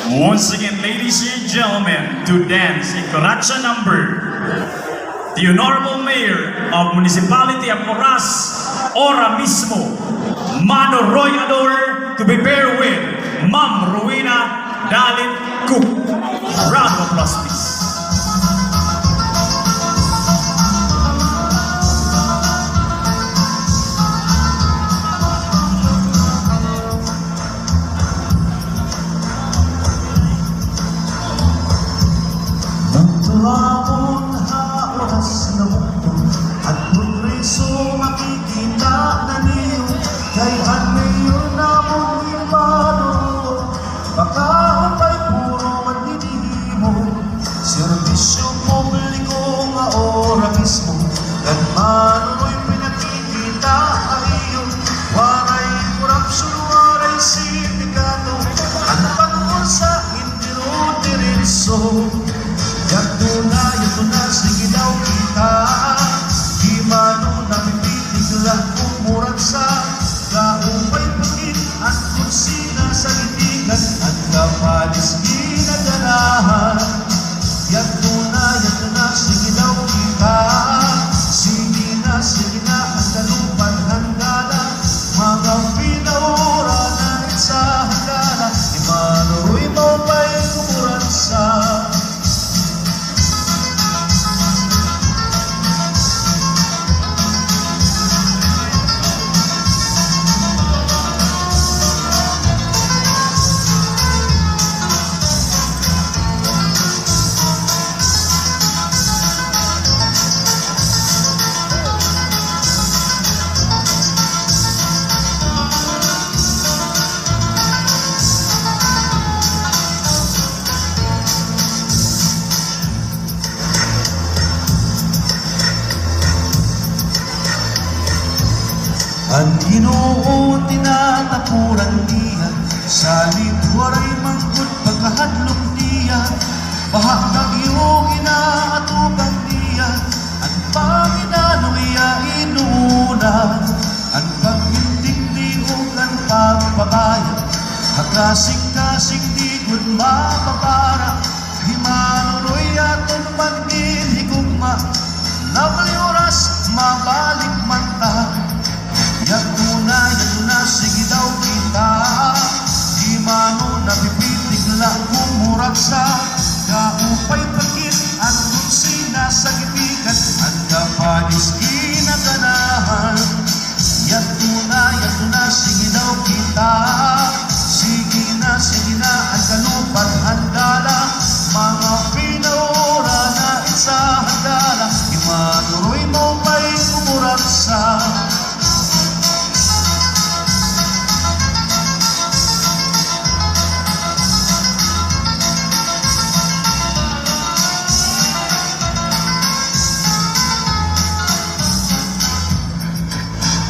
Once again, ladies and gentlemen, to dance in Coracha number, the Honorable Mayor of Municipality of Moras, ora mismo, Mano Roy Ador, to be paired with Ma'am Rowena Dalit Cook. Round of applause, please. Tulamon na oras na mundo at progreso makikita na niyo kay Anmayor na mong imbado baka upay puro magdidimo serbisyo publiko nga ora mismo kan mano'y pinakikita kayo waray korupsyon waray sindikato ang pagkul sa hindi diretso. Yato na, sige daw kita di mano napipitig lang kumurat sa kaupay pagin at kursina sa litigan at kapalis ginaganahan. Yato na, sige daw kita sige na, ang kalupan hangala mga pinaura na sa hangala di mano'y maupay kumurat sa ang Ginoo tinatapuran niya sa lidwaray manggod pagkahadlok niya bahagag iyong inaatugan niya ang Panginoon iya inuuna ang pagmintigniog ang pagpabaya hakasing-kasing di gud mapapara himanuroy aton pagginhigugma nabali oras mabalik manta. Yato na, sige daw kita di mano napipitig lang kumurat sa kaupay pagkit at kursina sa gipigan at kapanis ginaganahan. Yato na, sige daw kita sige na, ang kalupan handala mga pinaura na isa handala imanuroy mo pa'y kumurat sa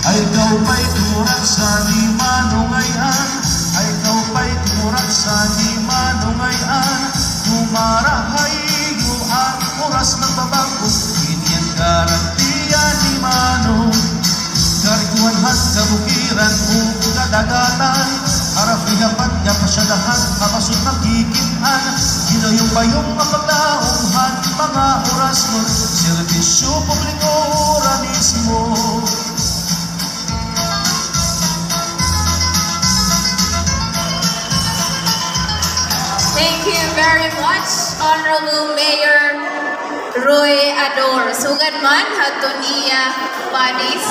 ay ikaw pa'y tumurat sa di manungayan ay ikaw pa'y tumurat sa di manungayan tumarahay yuan oras ng babago inyan garantiya ni mano karikuan hat kabukiran o kadagatan harapihapan niya pasyadahan kapasot ng kikitan ginayong bayong mapaglaonghan mga oras mo serbisyo publiko organismo. Thank you very much, Honorable Mayor Roy Ador. Sugad man, hatun iya, Panis.